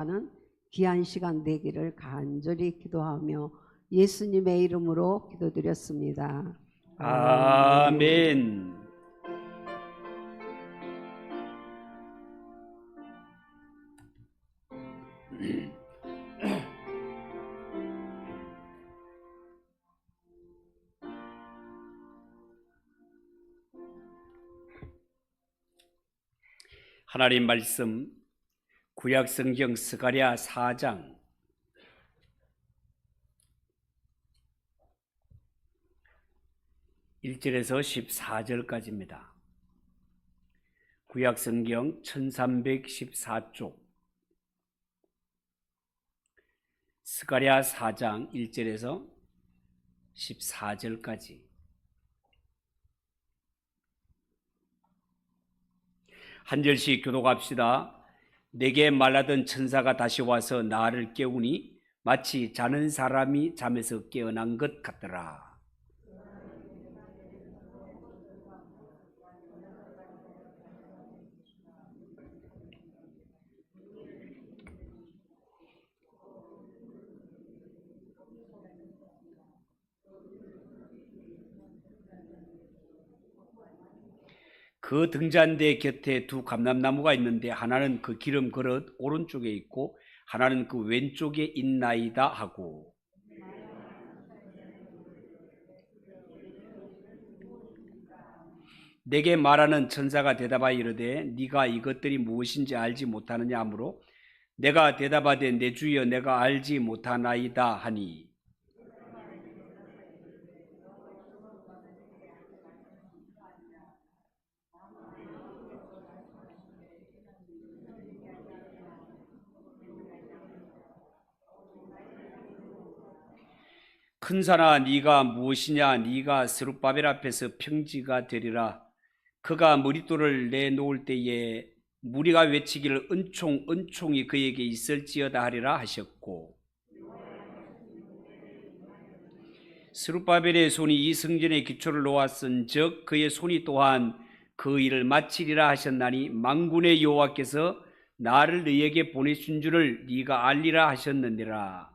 하는 귀한 시간 되기를 간절히 기도하며 예수님의 이름으로 기도드렸습니다. 아멘. 하나님 말씀 구약성경 스가랴 4장 1절에서 14절까지입니다. 구약성경 1314쪽 스가랴 4장 1절에서 14절까지 한 절씩 교독합시다. 내게 말하던 천사가 다시 와서 나를 깨우니 마치 자는 사람이 잠에서 깨어난 것 같더라. 그 등잔대 곁에 두 감람나무가 있는데 하나는 그 기름 그릇 오른쪽에 있고 하나는 그 왼쪽에 있나이다 하고, 내게 말하는 천사가 대답하여 이르되 네가 이것들이 무엇인지 알지 못하느냐 하므로 내가 대답하되 내 주여 내가 알지 못하나이다 하니, 큰 산아 네가 무엇이냐, 네가 스룹바벨 앞에서 평지가 되리라. 그가 머릿돌을 내놓을 때에 무리가 외치기를 은총 은총이 그에게 있을지어다 하리라 하셨고, 스룹바벨의 손이 이 성전의 기초를 놓았은즉 그의 손이 또한 그 일을 마치리라 하셨나니 만군의 여호와께서 나를 너희에게 보내신 줄을 네가 알리라 하셨느니라.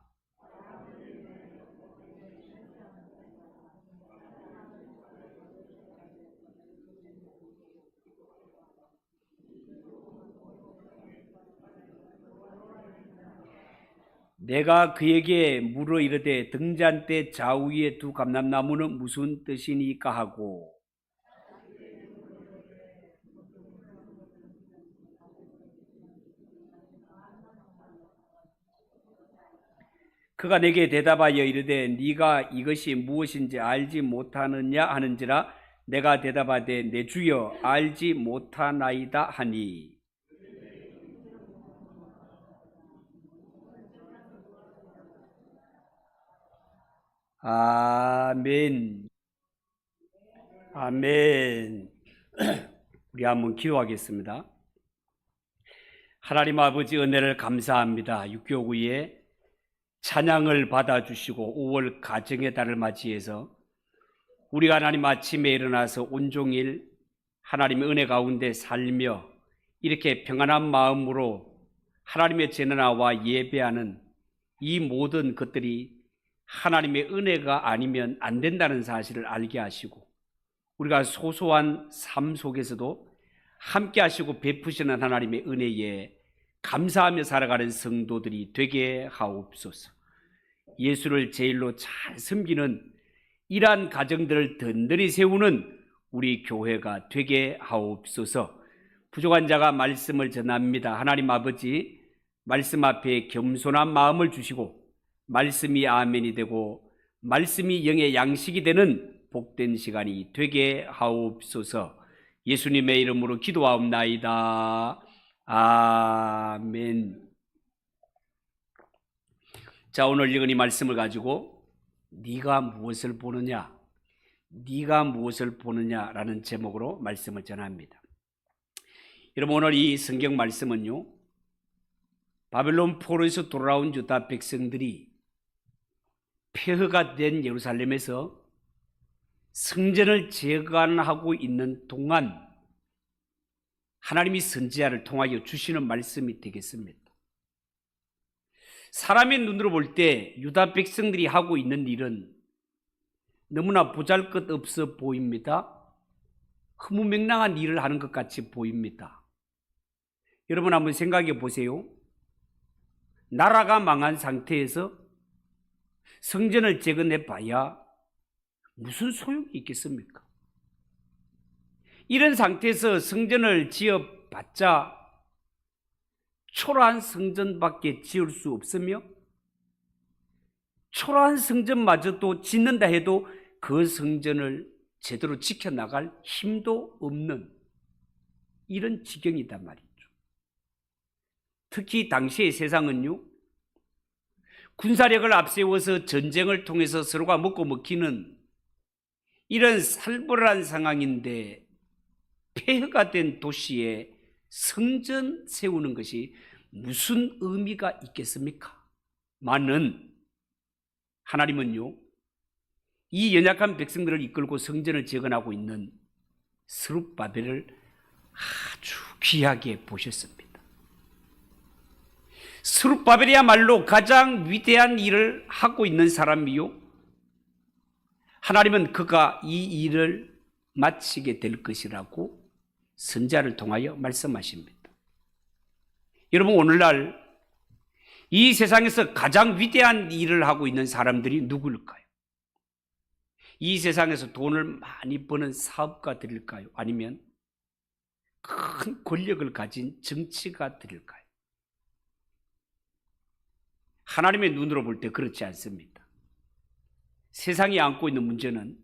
내가 그에게 물어 이르되 등잔대 좌우에 두 감람나무는 무슨 뜻이니까 하고, 그가 내게 대답하여 이르되 네가 이것이 무엇인지 알지 못하느냐 하는지라. 내가 대답하되 내 주여 알지 못하나이다 하니, 아멘. 아멘. 우리 한번 기도하겠습니다. 하나님 아버지 은혜를 감사합니다. 6교구에 찬양을 받아주시고 5월 가정의 달을 맞이해서 우리가 하나님 아침에 일어나서 온종일 하나님의 은혜 가운데 살며 이렇게 평안한 마음으로 하나님의 제나와 예배하는 이 모든 것들이 하나님의 은혜가 아니면 안 된다는 사실을 알게 하시고, 우리가 소소한 삶 속에서도 함께 하시고 베푸시는 하나님의 은혜에 감사하며 살아가는 성도들이 되게 하옵소서. 예수를 제일로 잘 섬기는 이러한 가정들을 든든히 세우는 우리 교회가 되게 하옵소서. 부족한 자가 말씀을 전합니다. 하나님 아버지, 말씀 앞에 겸손한 마음을 주시고 말씀이 아멘이 되고 말씀이 영의 양식이 되는 복된 시간이 되게 하옵소서. 예수님의 이름으로 기도하옵나이다. 아멘. 자, 오늘 읽은 이 말씀을 가지고 네가 무엇을 보느냐, 네가 무엇을 보느냐라는 제목으로 말씀을 전합니다. 여러분, 오늘 이 성경 말씀은요, 바벨론 포로에서 돌아온 유다 백성들이 폐허가 된 예루살렘에서 성전을 재건하고 있는 동안 하나님이 선지자를 통하여 주시는 말씀이 되겠습니다. 사람의 눈으로 볼 때 유다 백성들이 하고 있는 일은 너무나 보잘것없어 보입니다. 허무맹랑한 일을 하는 것 같이 보입니다. 여러분 한번 생각해 보세요. 나라가 망한 상태에서 성전을 재건해 봐야 무슨 소용이 있겠습니까? 이런 상태에서 성전을 지어봤자 초라한 성전밖에 지을 수 없으며 초라한 성전마저도 짓는다 해도 그 성전을 제대로 지켜나갈 힘도 없는 이런 지경이단 말이죠. 특히 당시의 세상은요, 군사력을 앞세워서 전쟁을 통해서 서로가 먹고 먹히는 이런 살벌한 상황인데 폐허가 된 도시에 성전 세우는 것이 무슨 의미가 있겠습니까? 많은 하나님은요, 이 연약한 백성들을 이끌고 성전을 재건하고 있는 스룹바벨을 아주 귀하게 보셨습니다. 스룹바벨이야말로 가장 위대한 일을 하고 있는 사람이요, 하나님은 그가 이 일을 마치게 될 것이라고 선지자를 통하여 말씀하십니다. 여러분, 오늘날 이 세상에서 가장 위대한 일을 하고 있는 사람들이 누구일까요? 이 세상에서 돈을 많이 버는 사업가들일까요? 아니면 큰 권력을 가진 정치가들일까요? 하나님의 눈으로 볼 때 그렇지 않습니다. 세상이 안고 있는 문제는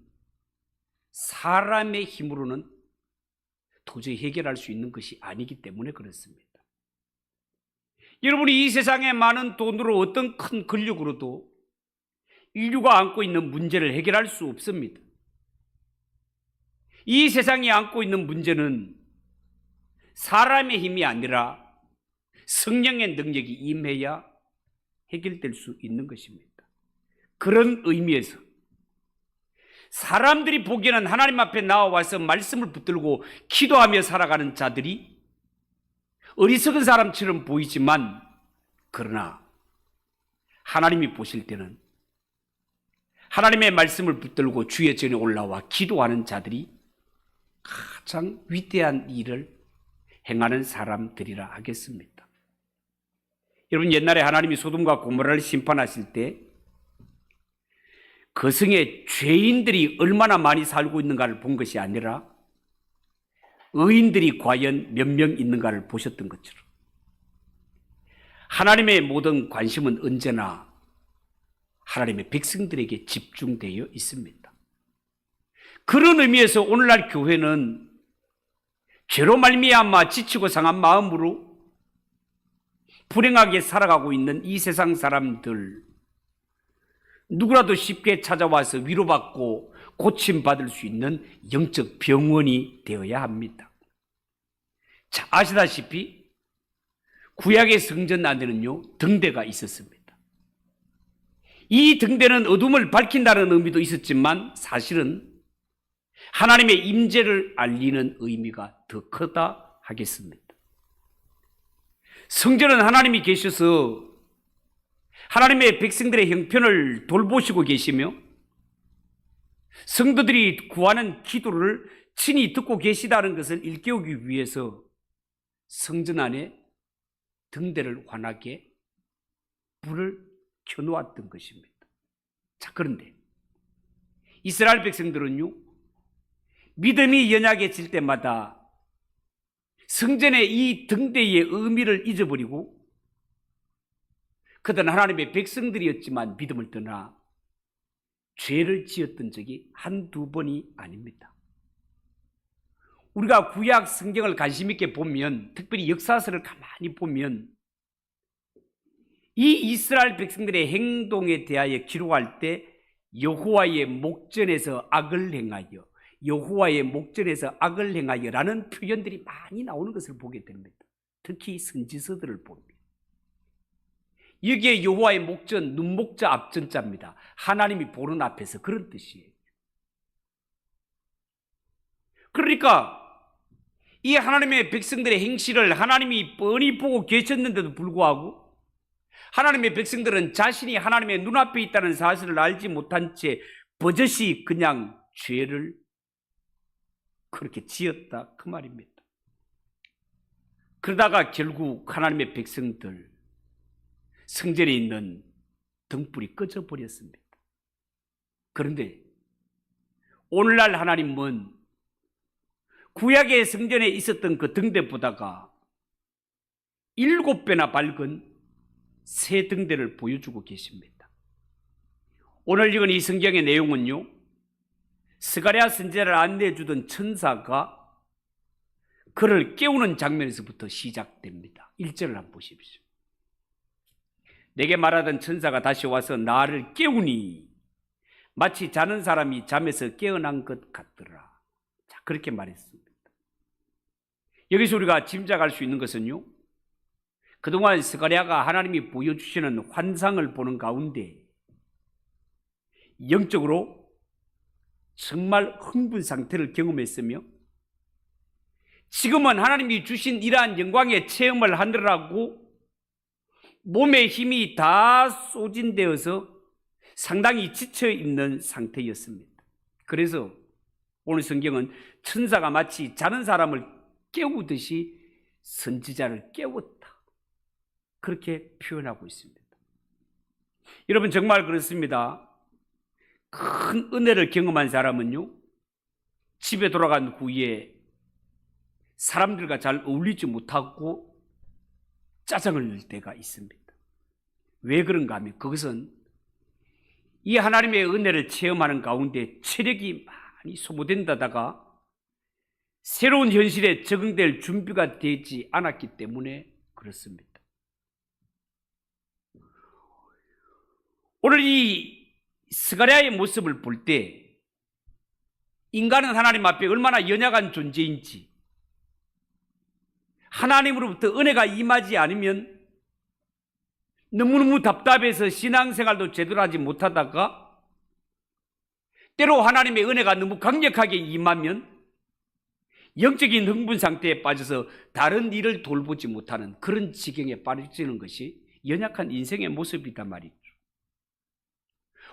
사람의 힘으로는 도저히 해결할 수 있는 것이 아니기 때문에 그렇습니다. 여러분이 이 세상에 많은 돈으로 어떤 큰 권력으로도 인류가 안고 있는 문제를 해결할 수 없습니다. 이 세상이 안고 있는 문제는 사람의 힘이 아니라 성령의 능력이 임해야 해결될 수 있는 것입니다. 그런 의미에서 사람들이 보기에는 하나님 앞에 나와서 말씀을 붙들고 기도하며 살아가는 자들이 어리석은 사람처럼 보이지만, 그러나 하나님이 보실 때는 하나님의 말씀을 붙들고 주의 전에 올라와 기도하는 자들이 가장 위대한 일을 행하는 사람들이라 하겠습니다. 여러분, 옛날에 하나님이 소돔과 고모라를 심판하실 때 그 성에 죄인들이 얼마나 많이 살고 있는가를 본 것이 아니라 의인들이 과연 몇 명 있는가를 보셨던 것처럼 하나님의 모든 관심은 언제나 하나님의 백성들에게 집중되어 있습니다. 그런 의미에서 오늘날 교회는 죄로 말미암아 지치고 상한 마음으로 불행하게 살아가고 있는 이 세상 사람들, 누구라도 쉽게 찾아와서 위로받고 고침받을 수 있는 영적 병원이 되어야 합니다. 자, 아시다시피 구약의 성전 안에는요, 등대가 있었습니다. 이 등대는 어둠을 밝힌다는 의미도 있었지만 사실은 하나님의 임재를 알리는 의미가 더 크다 하겠습니다. 성전은 하나님이 계셔서 하나님의 백성들의 형편을 돌보시고 계시며 성도들이 구하는 기도를 친히 듣고 계시다는 것을 일깨우기 위해서 성전 안에 등대를 환하게 불을 켜놓았던 것입니다. 자, 그런데 이스라엘 백성들은요, 믿음이 연약해질 때마다 성전의 이 등대의 의미를 잊어버리고 그들은 하나님의 백성들이었지만 믿음을 떠나 죄를 지었던 적이 한두 번이 아닙니다. 우리가 구약 성경을 관심 있게 보면, 특별히 역사서를 가만히 보면 이 이스라엘 백성들의 행동에 대하여 기록할 때 여호와의 목전에서 악을 행하여, 여호와의 목전에서 악을 행하여라는 표현들이 많이 나오는 것을 보게 됩니다. 특히 선지서들을 보면 여기에 여호와의 목전, 눈목자 앞전자입니다. 하나님이 보는 앞에서, 그런 뜻이에요. 그러니까 이 하나님의 백성들의 행실을 하나님이 뻔히 보고 계셨는데도 불구하고 하나님의 백성들은 자신이 하나님의 눈앞에 있다는 사실을 알지 못한 채 버젓이 그냥 죄를 그렇게 지었다 그 말입니다. 그러다가 결국 하나님의 백성들 성전에 있는 등불이 꺼져 버렸습니다. 그런데 오늘날 하나님은 구약의 성전에 있었던 그 등대보다가 7배나 밝은 새 등대를 보여주고 계십니다. 오늘 읽은 이 성경의 내용은요, 스가랴 선지자를 안내해주던 천사가 그를 깨우는 장면에서부터 시작됩니다. 1절을 한번 보십시오. 내게 말하던 천사가 다시 와서 나를 깨우니 마치 자는 사람이 잠에서 깨어난 것 같더라. 자, 그렇게 말했습니다. 여기서 우리가 짐작할 수 있는 것은요, 그동안 스가랴가 하나님이 보여주시는 환상을 보는 가운데 영적으로 정말 흥분 상태를 경험했으며, 지금은 하나님이 주신 이러한 영광의 체험을 하느라고 몸에 힘이 다 소진되어서 상당히 지쳐있는 상태였습니다. 그래서 오늘 성경은 천사가 마치 자는 사람을 깨우듯이 선지자를 깨웠다, 그렇게 표현하고 있습니다. 여러분, 정말 그렇습니다. 큰 은혜를 경험한 사람은요, 집에 돌아간 후에 사람들과 잘 어울리지 못하고 짜증을 낼 때가 있습니다. 왜 그런가 하면 그것은 이 하나님의 은혜를 체험하는 가운데 체력이 많이 소모된다다가 새로운 현실에 적응될 준비가 되지 않았기 때문에 그렇습니다. 오늘 이 스가랴의 모습을 볼 때 인간은 하나님 앞에 얼마나 연약한 존재인지, 하나님으로부터 은혜가 임하지 않으면 너무너무 답답해서 신앙생활도 제대로 하지 못하다가 때로 하나님의 은혜가 너무 강력하게 임하면 영적인 흥분 상태에 빠져서 다른 일을 돌보지 못하는 그런 지경에 빠지는 것이 연약한 인생의 모습이단 말이죠.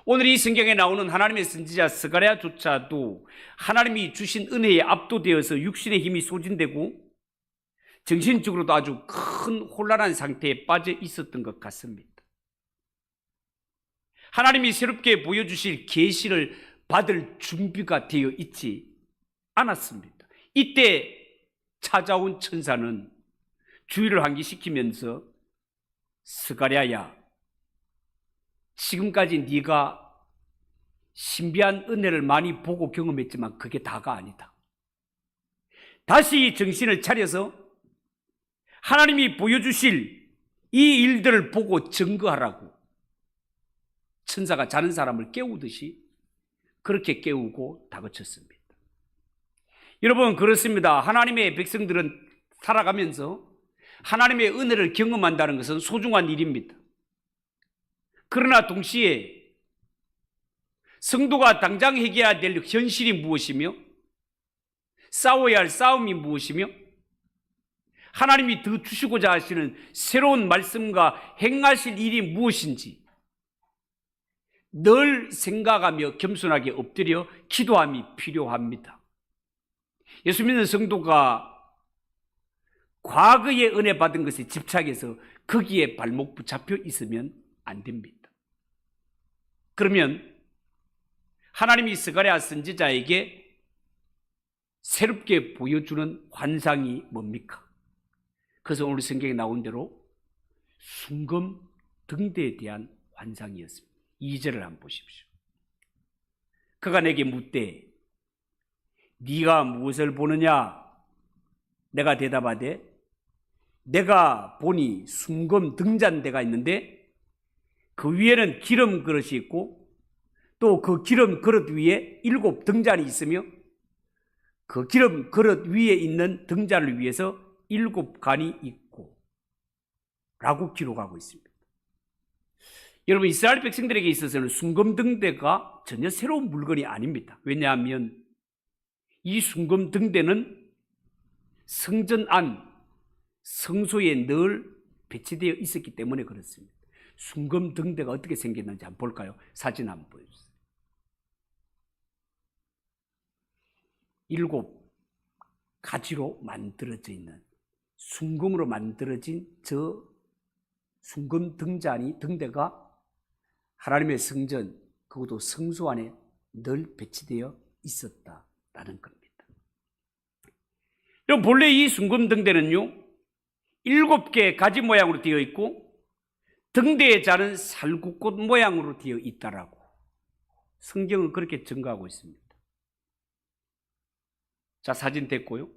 오늘 이 성경에 나오는 하나님의 선지자 스가랴조차도 하나님이 주신 은혜에 압도되어서 육신의 힘이 소진되고 정신적으로도 아주 큰 혼란한 상태에 빠져 있었던 것 같습니다. 하나님이 새롭게 보여주실 계시를 받을 준비가 되어 있지 않았습니다. 이때 찾아온 천사는 주의를 환기시키면서 스가랴야, 지금까지 네가 신비한 은혜를 많이 보고 경험했지만 그게 다가 아니다. 다시 정신을 차려서 하나님이 보여주실 이 일들을 보고 증거하라고 천사가 자는 사람을 깨우듯이 그렇게 깨우고 다그쳤습니다. 여러분, 그렇습니다. 하나님의 백성들은 살아가면서 하나님의 은혜를 경험한다는 것은 소중한 일입니다. 그러나 동시에 성도가 당장 해결해야 될 현실이 무엇이며 싸워야 할 싸움이 무엇이며 하나님이 더 주시고자 하시는 새로운 말씀과 행하실 일이 무엇인지 늘 생각하며 겸손하게 엎드려 기도함이 필요합니다. 예수 믿는 성도가 과거의 은혜 받은 것에 집착해서 거기에 발목 붙잡혀 있으면 안 됩니다. 그러면 하나님이 스가랴 선지자에게 새롭게 보여주는 환상이 뭡니까? 그래서 오늘 성경에 나온 대로 순금 등대에 대한 환상이었습니다. 2절을 한번 보십시오. 그가 내게 묻되 네가 무엇을 보느냐? 내가 대답하되 내가 보니 순금 등잔대가 있는데 그 위에는 기름 그릇이 있고 또 그 기름 그릇 위에 7 등잔이 있으며 그 기름 그릇 위에 있는 등잔을 위해서 7 간이 있고 라고 기록하고 있습니다. 여러분, 이스라엘 백성들에게 있어서는 순금 등대가 전혀 새로운 물건이 아닙니다. 왜냐하면 이 순금 등대는 성전 안 성소에 늘 배치되어 있었기 때문에 그렇습니다. 순금 등대가 어떻게 생겼는지 한번 볼까요? 사진 한번 보여주세요. 7가지로 만들어져 있는, 순금으로 만들어진 저 순금 등대가 하나님의 성전, 그것도 성소 안에 늘 배치되어 있었다라는 겁니다. 여러분, 본래 이 순금 등대는요, 7개의 가지 모양으로 되어 있고 등대의 자는 살구꽃 모양으로 되어 있다라고 성경은 그렇게 증거하고 있습니다. 자, 사진 됐고요.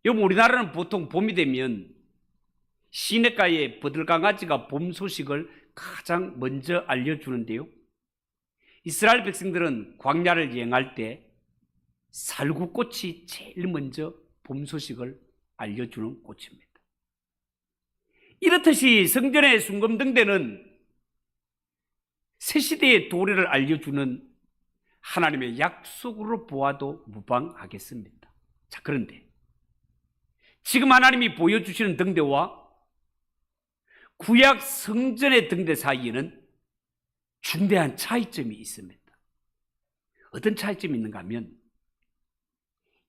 여러분, 우리나라는 보통 봄이 되면 시냇가에 버들강아지가 봄 소식을 가장 먼저 알려주는데요, 이스라엘 백성들은 광야를 여행할 때 살구꽃이 제일 먼저 봄 소식을 알려주는 꽃입니다. 이렇듯이 성전의 순금등대는 새시대의 도래를 알려주는 하나님의 약속으로 보아도 무방하겠습니다. 자, 그런데 지금 하나님이 보여주시는 등대와 구약 성전의 등대 사이에는 중대한 차이점이 있습니다. 어떤 차이점이 있는가 하면,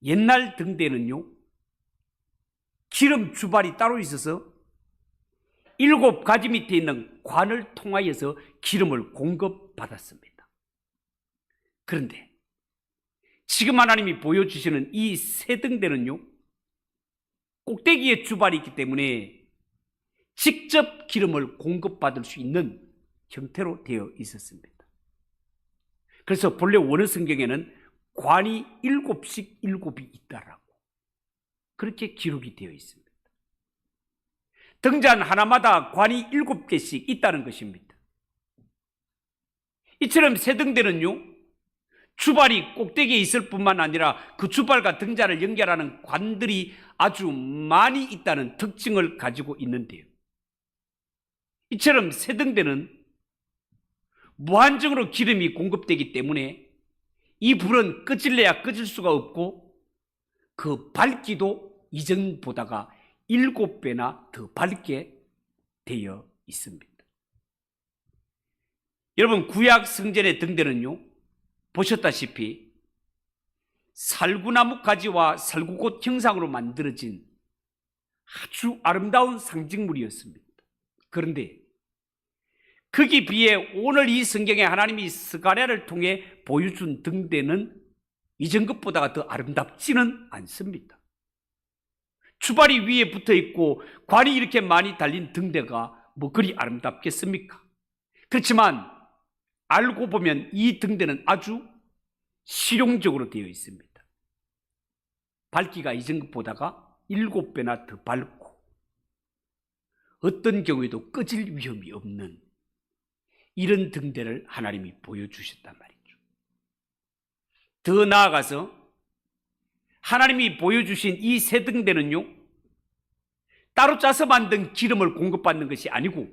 옛날 등대는요, 기름 주발이 따로 있어서 7가지 밑에 있는 관을 통하여서 기름을 공급받았습니다. 그런데 지금 하나님이 보여주시는 이 새 등대는요, 꼭대기에 주발이 있기 때문에 직접 기름을 공급받을 수 있는 형태로 되어 있었습니다. 그래서 본래 원어 성경에는 관이 7씩 7이 있다라고 그렇게 기록이 되어 있습니다. 등잔 하나마다 관이 7개씩 있다는 것입니다. 이처럼 새 등대는요, 주발이 꼭대기에 있을 뿐만 아니라 그 주발과 등잔을 연결하는 관들이 아주 많이 있다는 특징을 가지고 있는데요, 이처럼 새 등대는 무한정으로 기름이 공급되기 때문에 이 불은 꺼질래야 꺼질 수가 없고 그 밝기도 이전보다가 7배나 더 밝게 되어 있습니다. 여러분, 구약 성전의 등대는요, 보셨다시피 살구나무 가지와 살구꽃 형상으로 만들어진 아주 아름다운 상징물이었습니다. 그런데 거기 비해 오늘 이 성경에 하나님이 스가랴를 통해 보여준 등대는 이전 것보다가 더 아름답지는 않습니다. 주발이 위에 붙어 있고 관이 이렇게 많이 달린 등대가 뭐 그리 아름답겠습니까? 그렇지만 알고 보면 이 등대는 아주 실용적으로 되어 있습니다. 밝기가 이전 것보다가 7배나 더 밝고 어떤 경우에도 꺼질 위험이 없는 이런 등대를 하나님이 보여주셨단 말이죠. 더 나아가서 하나님이 보여주신 이 새 등대는요, 따로 짜서 만든 기름을 공급받는 것이 아니고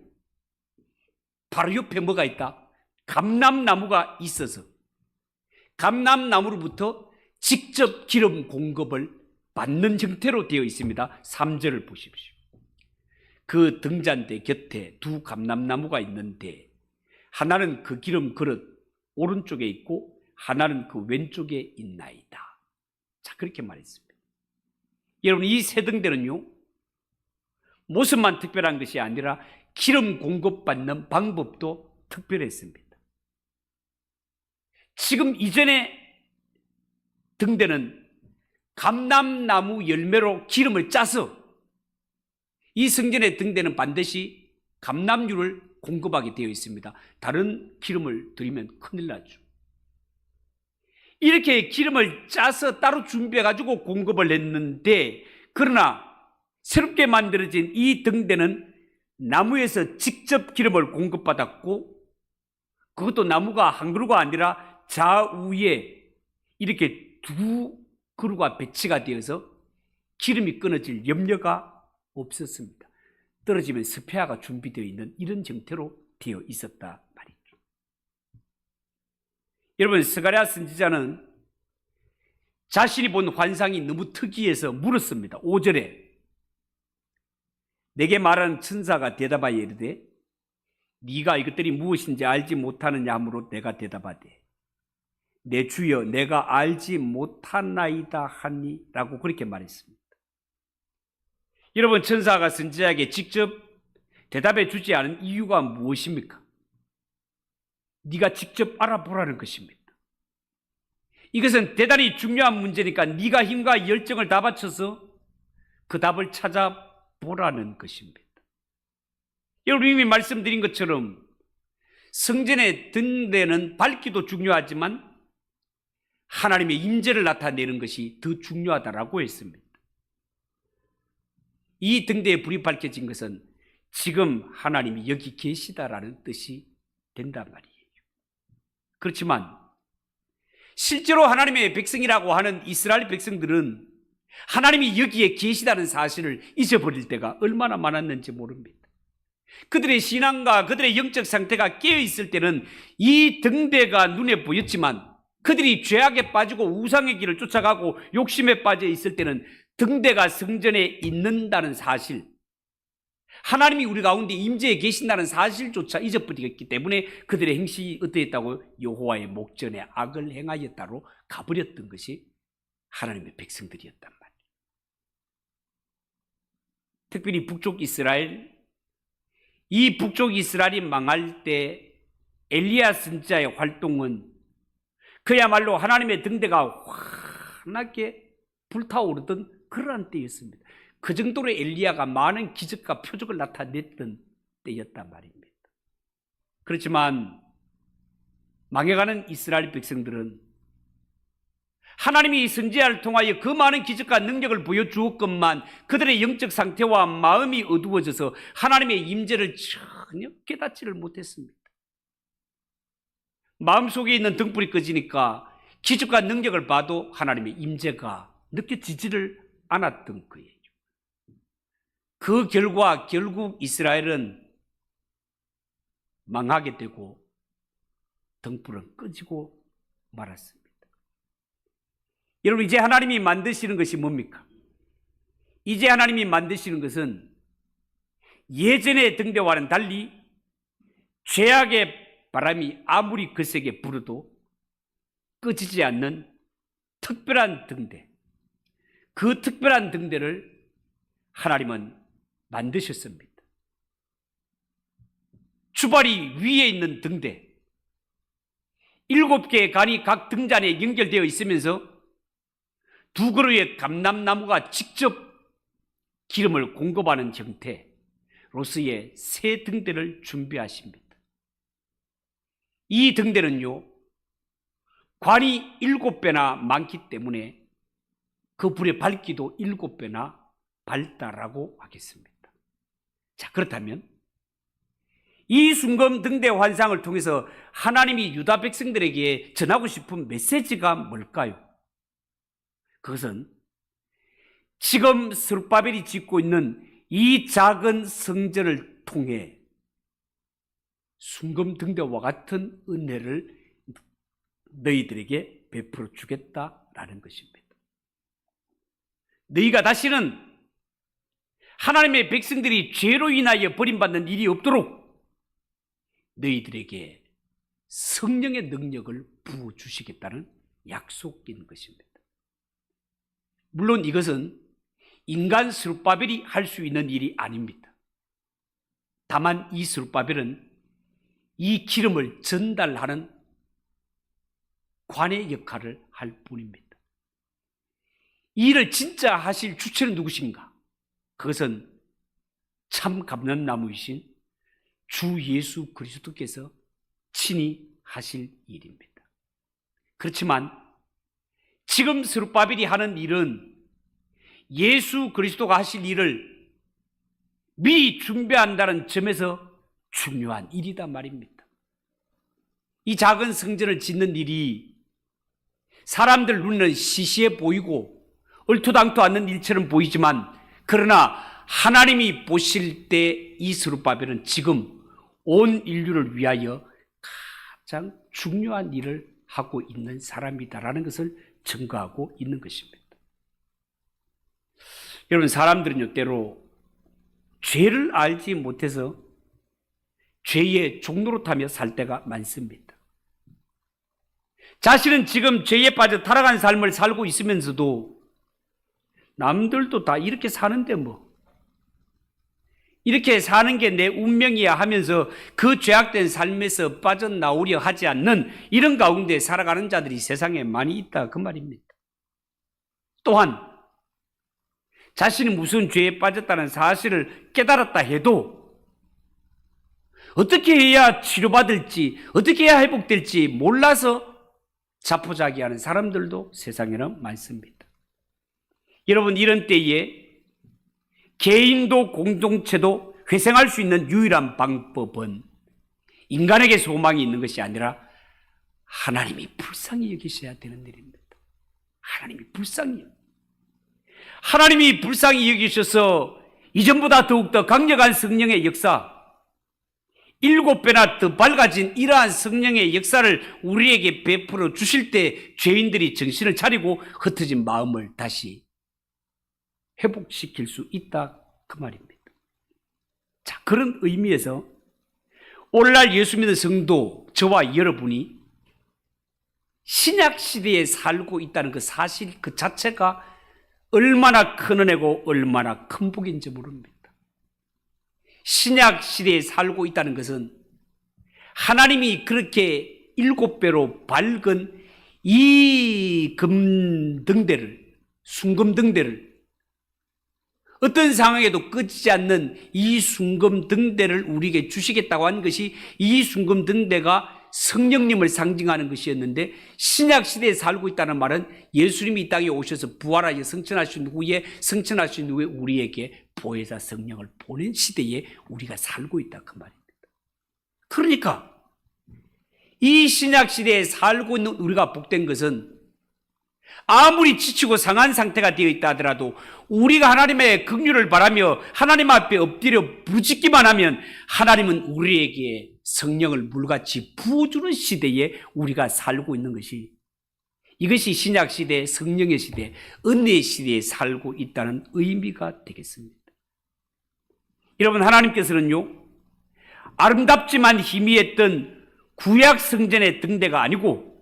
바로 옆에 뭐가 있다? 감람나무가 있어서 감람나무로부터 직접 기름 공급을 받는 형태로 되어 있습니다. 3절을 보십시오. 그 등잔대 곁에 2 감람나무가 있는데 하나는 그 기름 그릇 오른쪽에 있고 하나는 그 왼쪽에 있나이다. 자, 그렇게 말했습니다. 여러분, 이 새 등대는요, 모습만 특별한 것이 아니라 기름 공급받는 방법도 특별했습니다. 지금 이전의 등대는 감람나무 열매로 기름을 짜서, 이 성전의 등대는 반드시 감람유를 공급하게 되어 있습니다. 다른 기름을 들이면 큰일 나죠. 이렇게 기름을 짜서 따로 준비해가지고 공급을 했는데, 그러나 새롭게 만들어진 이 등대는 나무에서 직접 기름을 공급받았고, 그것도 나무가 한 그루가 아니라 좌우에 이렇게 2 그루가 배치가 되어서 기름이 끊어질 염려가 없었습니다. 떨어지면 스페어가 준비되어 있는 이런 형태로 되어 있었다 말이죠. 여러분, 스가랴 선지자는 자신이 본 환상이 너무 특이해서 물었습니다. 5절에 내게 말하는 천사가 대답하여 이르되 네가 이것들이 무엇인지 알지 못하느냐 하므로 내가 대답하되 내 주여 내가 알지 못하나이다 하니 라고 그렇게 말했습니다. 여러분, 천사가 선지자에게 직접 대답해 주지 않은 이유가 무엇입니까? 네가 직접 알아보라는 것입니다. 이것은 대단히 중요한 문제니까 네가 힘과 열정을 다 바쳐서 그 답을 찾아보라는 것입니다. 여러분, 이미 말씀드린 것처럼 성전의 등대는 밝기도 중요하지만 하나님의 임재를 나타내는 것이 더 중요하다라고 했습니다. 이 등대에 불이 밝혀진 것은 지금 하나님이 여기 계시다라는 뜻이 된단 말이에요. 그렇지만 실제로 하나님의 백성이라고 하는 이스라엘 백성들은 하나님이 여기에 계시다는 사실을 잊어버릴 때가 얼마나 많았는지 모릅니다. 그들의 신앙과 그들의 영적 상태가 깨어있을 때는 이 등대가 눈에 보였지만 그들이 죄악에 빠지고 우상의 길을 쫓아가고 욕심에 빠져 있을 때는 등대가 성전에 있는다는 사실, 하나님이 우리 가운데 임재해 계신다는 사실조차 잊어버리기 때문에 그들의 행실이 어떠했다고? 여호와의 목전에 악을 행하였다로 가버렸던 것이 하나님의 백성들이었단 말이에요. 특별히 북쪽 이스라엘, 이 북쪽 이스라엘이 망할 때 엘리야 선지자의 활동은 그야말로 하나님의 등대가 환하게 불타오르던 그러한 때였습니다. 그 정도로 엘리야가 많은 기적과 표적을 나타냈던 때였단 말입니다. 그렇지만 망해가는 이스라엘 백성들은 하나님이 선지자를 통하여 그 많은 기적과 능력을 보여주었건만 그들의 영적 상태와 마음이 어두워져서 하나님의 임재를 전혀 깨닫지를 못했습니다. 마음속에 있는 등불이 꺼지니까 기적과 능력을 봐도 하나님의 임재가 느껴지지를 않았던 거예요. 그 결과 결국 이스라엘은 망하게 되고 등불은 꺼지고 말았습니다. 여러분, 이제 하나님이 만드시는 것이 뭡니까? 이제 하나님이 만드시는 것은 예전의 등대와는 달리 죄악의 바람이 아무리 거세게 불어도 꺼지지 않는 특별한 등대, 그 특별한 등대를 하나님은 만드셨습니다. 주발이 위에 있는 등대, 7개의 간이 각 등잔에 연결되어 있으면서 2그루의 감람나무가 직접 기름을 공급하는 형태로서의 새 등대를 준비하십니다. 이 등대는요, 관이 7배나 많기 때문에 그 불의 밝기도 7배나 밝다라고 하겠습니다. 자, 그렇다면 이 순금 등대 환상을 통해서 하나님이 유다 백성들에게 전하고 싶은 메시지가 뭘까요? 그것은 지금 스룹바벨이 짓고 있는 이 작은 성전을 통해 순금 등대와 같은 은혜를 너희들에게 베풀어 주겠다라는 것입니다. 너희가 다시는 하나님의 백성들이 죄로 인하여 버림받는 일이 없도록 너희들에게 성령의 능력을 부어주시겠다는 약속인 것입니다. 물론 이것은 인간 스룹바벨이 할 수 있는 일이 아닙니다. 다만 이 스룹바벨은 이 기름을 전달하는 관의 역할을 할 뿐입니다. 이 일을 진짜 하실 주체는 누구신가? 그것은 참 감람나무이신 주 예수 그리스도께서 친히 하실 일입니다. 그렇지만 지금 스룹바벨이 하는 일은 예수 그리스도가 하실 일을 미리 준비한다는 점에서 중요한 일이다 말입니다. 이 작은 성전을 짓는 일이 사람들 눈에는 시시해 보이고 얼토당토 않는 일처럼 보이지만, 그러나 하나님이 보실 때 이 스룹바벨은 지금 온 인류를 위하여 가장 중요한 일을 하고 있는 사람이다라는 것을 증거하고 있는 것입니다. 여러분, 사람들은요, 때로 죄를 알지 못해서 죄의 종노릇하며 살 때가 많습니다. 자신은 지금 죄에 빠져 타락한 삶을 살고 있으면서도 남들도 다 이렇게 사는데 뭐 이렇게 사는 게 내 운명이야 하면서 그 죄악된 삶에서 빠져나오려 하지 않는 이런 가운데 살아가는 자들이 세상에 많이 있다 그 말입니다. 또한 자신이 무슨 죄에 빠졌다는 사실을 깨달았다 해도 어떻게 해야 치료받을지 어떻게 해야 회복될지 몰라서 자포자기하는 사람들도 세상에는 많습니다. 여러분, 이런 때에 개인도 공동체도 회생할 수 있는 유일한 방법은 인간에게 소망이 있는 것이 아니라 하나님이 불쌍히 여기셔야 되는 일입니다. 하나님이 불쌍히 여기셔서 이전보다 더욱더 강력한 성령의 역사, 7배나 더 밝아진 이러한 성령의 역사를 우리에게 베풀어 주실 때 죄인들이 정신을 차리고 흩어진 마음을 다시 회복시킬 수 있다 그 말입니다. 자, 그런 의미에서 오늘날 예수 믿는 성도 저와 여러분이 신약 시대에 살고 있다는 그 사실 그 자체가 얼마나 큰 은혜고 얼마나 큰 복인지 모릅니다. 신약 시대에 살고 있다는 것은 하나님이 그렇게 7배로 밝은 이 금등대를, 순금등대를, 어떤 상황에도 꺼지지 않는 이 순금등대를 우리에게 주시겠다고 한 것이 이 순금등대가 성령님을 상징하는 것이었는데, 신약시대에 살고 있다는 말은 예수님이 이 땅에 오셔서 부활하여 성천하신 후에 우리에게 보혜사 성령을 보낸 시대에 우리가 살고 있다 그 말입니다. 그러니까 이 신약시대에 살고 있는 우리가 복된 것은 아무리 지치고 상한 상태가 되어 있다 하더라도 우리가 하나님의 긍휼을 바라며 하나님 앞에 엎드려 부르짖기만 하면 하나님은 우리에게 성령을 물같이 부어주는 시대에 우리가 살고 있는 것이, 이것이 신약시대, 성령의 시대, 은혜의 시대에 살고 있다는 의미가 되겠습니다. 여러분, 하나님께서는요, 아름답지만 희미했던 구약 성전의 등대가 아니고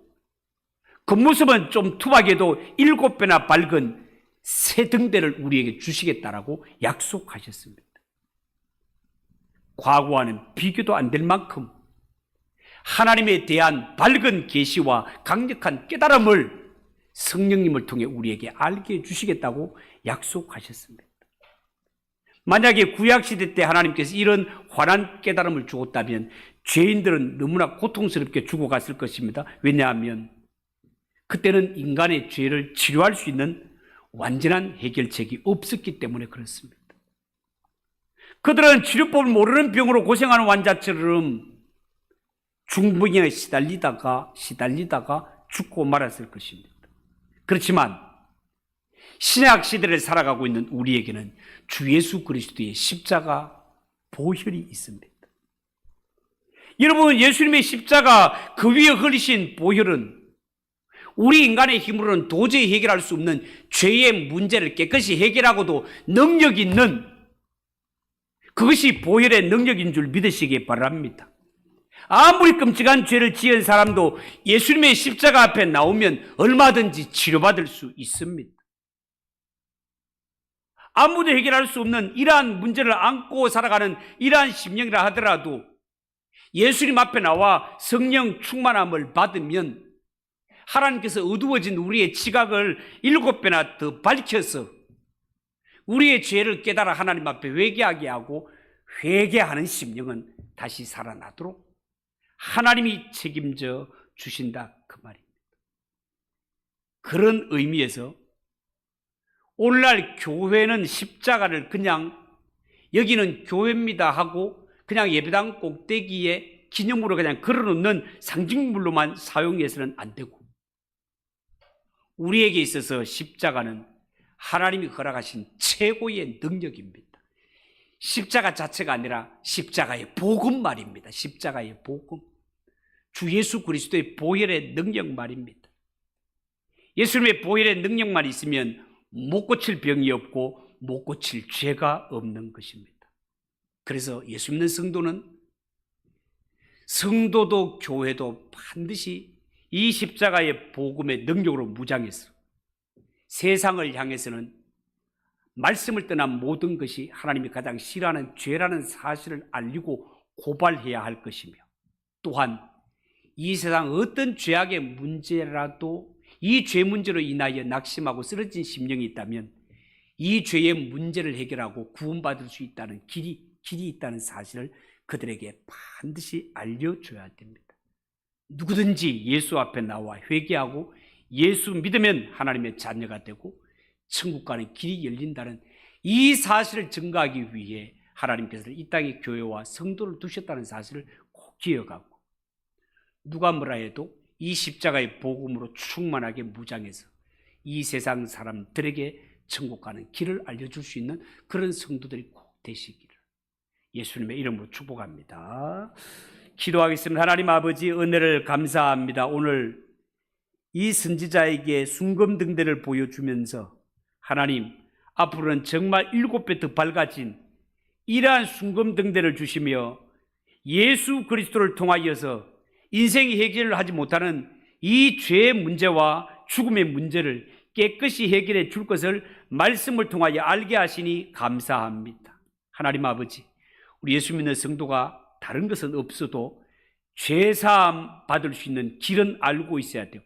겉모습은 좀 투박해도 7배나 밝은 새 등대를 우리에게 주시겠다라고 약속하셨습니다. 과거와는 비교도 안 될 만큼 하나님에 대한 밝은 계시와 강력한 깨달음을 성령님을 통해 우리에게 알게 해주시겠다고 약속하셨습니다. 만약에 구약시대 때 하나님께서 이런 환한 깨달음을 주었다면 죄인들은 너무나 고통스럽게 죽어갔을 것입니다. 왜냐하면 그때는 인간의 죄를 치료할 수 있는 완전한 해결책이 없었기 때문에 그렇습니다. 그들은 치료법을 모르는 병으로 고생하는 환자처럼 중병에 시달리다가 죽고 말았을 것입니다. 그렇지만 신약 시대를 살아가고 있는 우리에게는 주 예수 그리스도의 십자가 보혈이 있습니다. 여러분, 예수님의 십자가 그 위에 흘리신 보혈은 우리 인간의 힘으로는 도저히 해결할 수 없는 죄의 문제를 깨끗이 해결하고도 능력 있는, 그것이 보혈의 능력인 줄 믿으시기 바랍니다. 아무리 끔찍한 죄를 지은 사람도 예수님의 십자가 앞에 나오면 얼마든지 치료받을 수 있습니다. 아무도 해결할 수 없는 이러한 문제를 안고 살아가는 이러한 심령이라 하더라도 예수님 앞에 나와 성령 충만함을 받으면 하나님께서 어두워진 우리의 지각을 7배나 더 밝혀서 우리의 죄를 깨달아 하나님 앞에 회개하게 하고, 회개하는 심령은 다시 살아나도록 하나님이 책임져 주신다 그 말입니다. 그런 의미에서 오늘날 교회는 십자가를 그냥 여기는 교회입니다 하고 그냥 예배당 꼭대기에 기념으로 그냥 걸어놓는 상징물로만 사용해서는 안 되고, 우리에게 있어서 십자가는 하나님이 허락하신 최고의 능력입니다. 십자가 자체가 아니라 십자가의 복음 말입니다. 십자가의 복음, 주 예수 그리스도의 보혈의 능력 말입니다. 예수님의 보혈의 능력만 있으면 못 고칠 병이 없고 못 고칠 죄가 없는 것입니다. 그래서 예수 믿는 성도는 성도도 교회도 반드시 이 십자가의 복음의 능력으로 무장해서 세상을 향해서는 말씀을 떠난 모든 것이 하나님이 가장 싫어하는 죄라는 사실을 알리고 고발해야 할 것이며, 또한 이 세상 어떤 죄악의 문제라도 이 죄 문제로 인하여 낙심하고 쓰러진 심령이 있다면 이 죄의 문제를 해결하고 구원받을 수 있다는 길이 있다는 사실을 그들에게 반드시 알려줘야 됩니다. 누구든지 예수 앞에 나와 회개하고 예수 믿으면 하나님의 자녀가 되고 천국 가는 길이 열린다는 이 사실을 증거하기 위해 하나님께서는 이 땅에 교회와 성도를 두셨다는 사실을 꼭 기억하고, 누가 뭐라 해도 이 십자가의 복음으로 충만하게 무장해서 이 세상 사람들에게 천국 가는 길을 알려줄 수 있는 그런 성도들이 꼭 되시기를 예수님의 이름으로 축복합니다. 기도하겠습니다. 하나님 아버지, 은혜를 감사합니다. 오늘 이 선지자에게 순금등대를 보여주면서 하나님, 앞으로는 정말 7배 더 밝아진 이러한 순금등대를 주시며 예수 그리스도를 통하여서 인생의 해결을 하지 못하는 이 죄의 문제와 죽음의 문제를 깨끗이 해결해 줄 것을 말씀을 통하여 알게 하시니 감사합니다. 하나님 아버지, 우리 예수 믿는 성도가 다른 것은 없어도 죄사함 받을 수 있는 길은 알고 있어야 되고,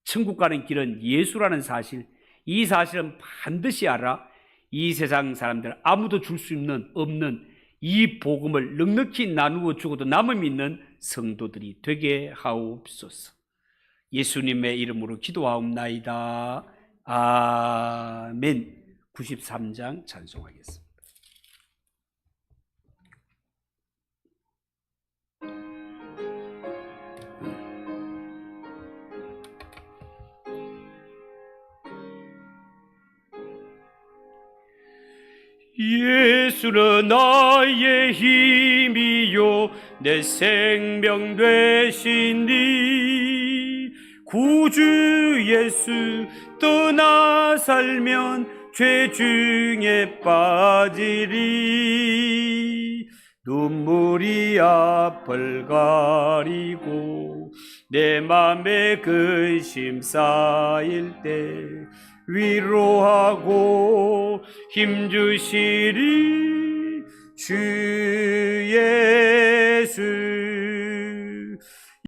천국 가는 길은 예수라는 사실, 이 사실은 반드시 알아 이 세상 사람들 아무도 줄 수 없는 이 복음을 넉넉히 나누어 주고도 남음 있는 성도들이 되게 하옵소서. 예수님의 이름으로 기도하옵나이다. 아멘. 93장 찬송하겠습니다. 예수는 나의 힘이요 내 생명 되시니, 구주 예수 떠나 살면 죄 중에 빠지리. 눈물이 앞을 가리고 내 맘에 근심 쌓일 때 위로하고 힘주시리. 주의